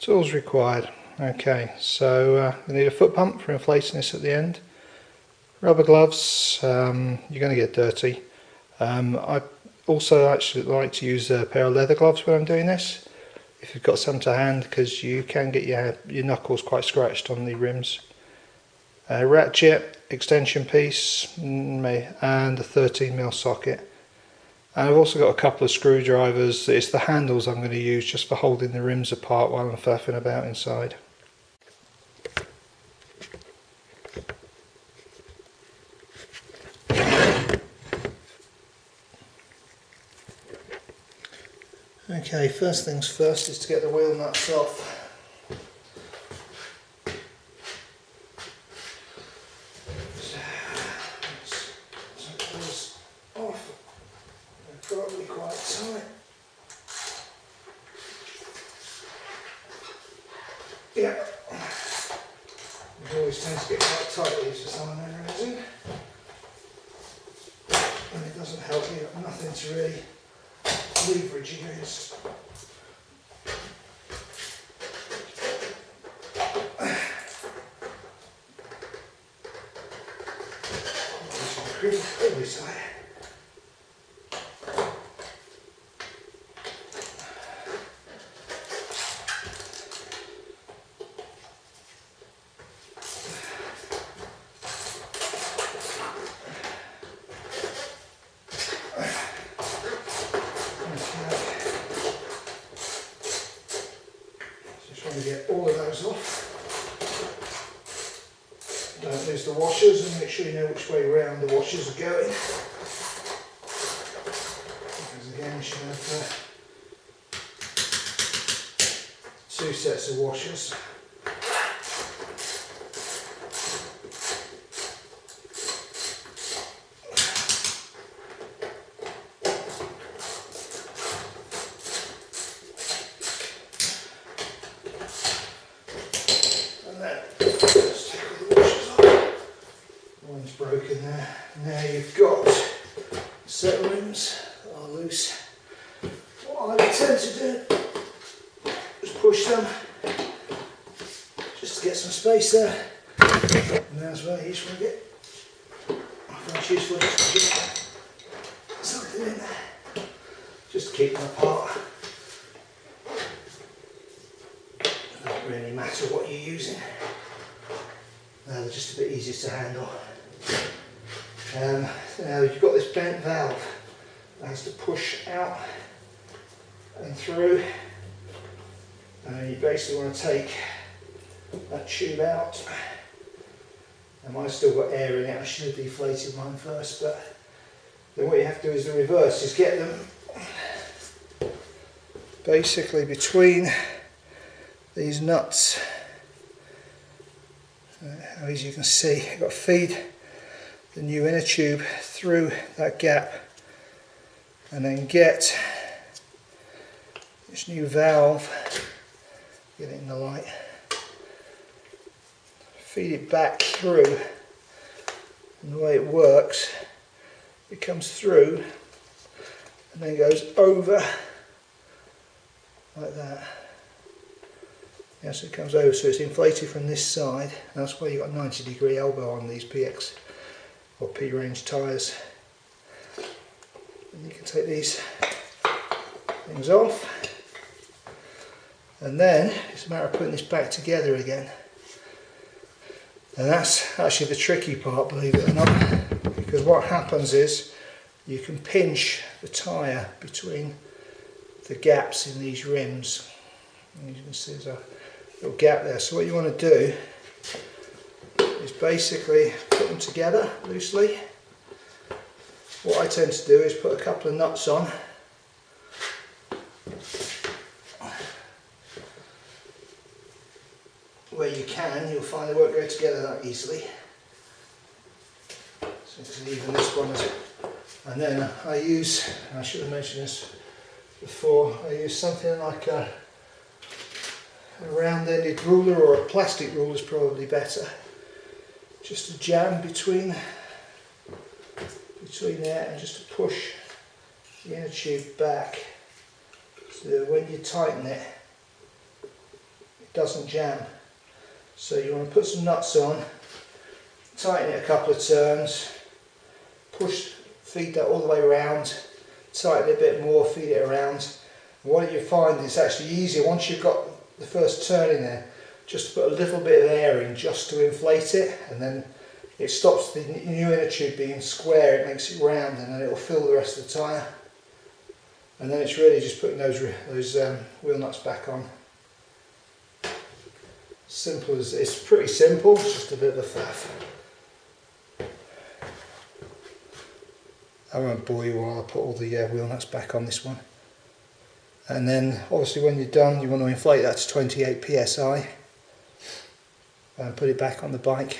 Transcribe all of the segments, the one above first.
Tools required. Okay, so we need a foot pump for inflating this at the end. Rubber gloves, you're going to get dirty. I also actually like to use a pair of leather gloves when I'm doing this, if you've got some to hand, because you can get your knuckles quite scratched on the rims. A ratchet, extension piece, and a 13mm socket. And I've also got a couple of screwdrivers. It's the handles I'm going to use just for holding the rims apart while I'm faffing about inside. Okay, first things first is to get the wheel nuts off. Probably quite tight. Yeah, it always tends to get quite tight these for some unknown reason, and it doesn't help you. You've got nothing to really leverage against. Incredibly tight. To get all of those off. Don't lose the washers, and make sure you know which way round the washers are going. Because again, you should have two sets of washers. Broken there. Now you've got a set of rims that are loose. What I tend to do is push them just to get some space there. And that's where each one get. I find it's useful just to get something in there, just to keep them apart. It doesn't really matter what you're using. They're just a bit easier to handle. Now you've got this bent valve that has to push out and through, and you basically want to take that tube out. And mine's still got air in it. I should have deflated mine first, but then what you have to do is the reverse, is get them basically between these nuts. As you can see, you've got to feed the new inner tube through that gap, and then get this new valve, get it in the light, feed it back through, and the way it works, it comes through and then goes over like that. Yeah, so it comes over, so it's inflated from this side. That's why you've got a 90-degree elbow on these PX or P-range tyres. And you can take these things off, and then it's a matter of putting this back together again. And that's actually the tricky part, believe it or not, because what happens is you can pinch the tyre between the gaps in these rims. And you can see there's a little gap there. So what you want to do is basically put them together loosely. What I tend to do is put a couple of nuts on, where you can. You'll find they won't go together that easily, so just even this one is. And then I use, I should have mentioned this before, I use something like a round-ended ruler, or a plastic ruler is probably better, just to jam between there, and just to push the inner tube back, so that when you tighten it, doesn't jam. So you want to put some nuts on, tighten it a couple of turns, feed that all the way around, tighten it a bit more, feed it around. And what you find is actually easier once you've got the first turn in there, just to put a little bit of air in just to inflate it, and then it stops the new inner tube being square, it makes it round, and then it will fill the rest of the tyre. And then it's really just putting those wheel nuts back on. Simple as it's pretty simple, it's just a bit of a faff. I won't bore you while I put all the wheel nuts back on this one. And then obviously when you're done, you want to inflate that to 28 psi and put it back on the bike.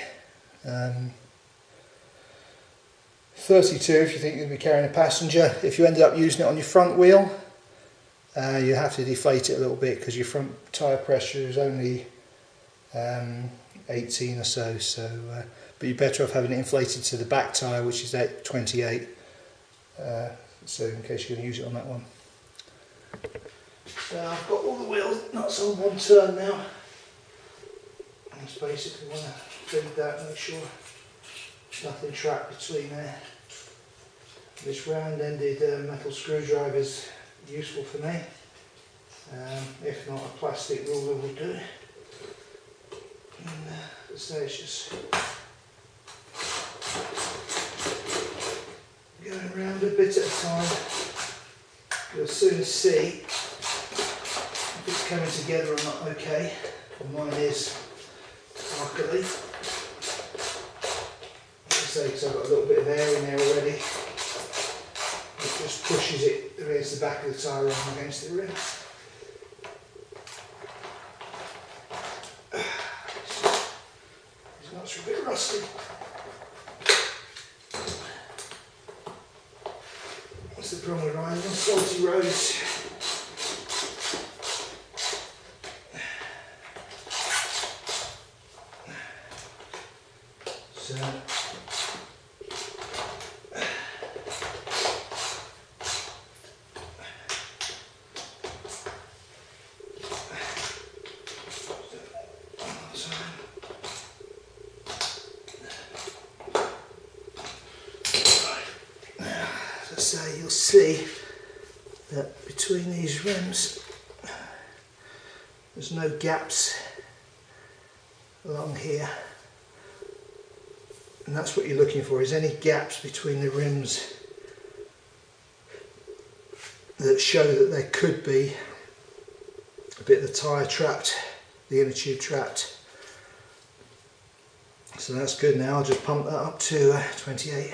32 if you think you're going to be carrying a passenger. If you ended up using it on your front wheel, you have to deflate it a little bit because your front tyre pressure is only 18 or so. But you're better off having it inflated to the back tyre, which is 28. So in case you're going to use it on that one. So I've got all the wheel nuts on one turn now. I just basically want to feed that, make sure nothing trapped between there. This round-ended metal screwdriver is useful for me. If not, a plastic ruler will do. And so it's just going around a bit at a time. You'll soon see if it's coming together or not okay. And mine is, luckily. Like I say, because I've got a little bit of air in there already. It just pushes it against the back of the tyre and against the rim. These nuts are a bit rusty. What's the problem with riding on salty roads? So, say you'll see that between these rims there's no gaps along here, and that's what you're looking for, is any gaps between the rims that show that there could be a bit of the tyre trapped, the inner tube trapped. So that's good. Now I'll just pump that up to 28.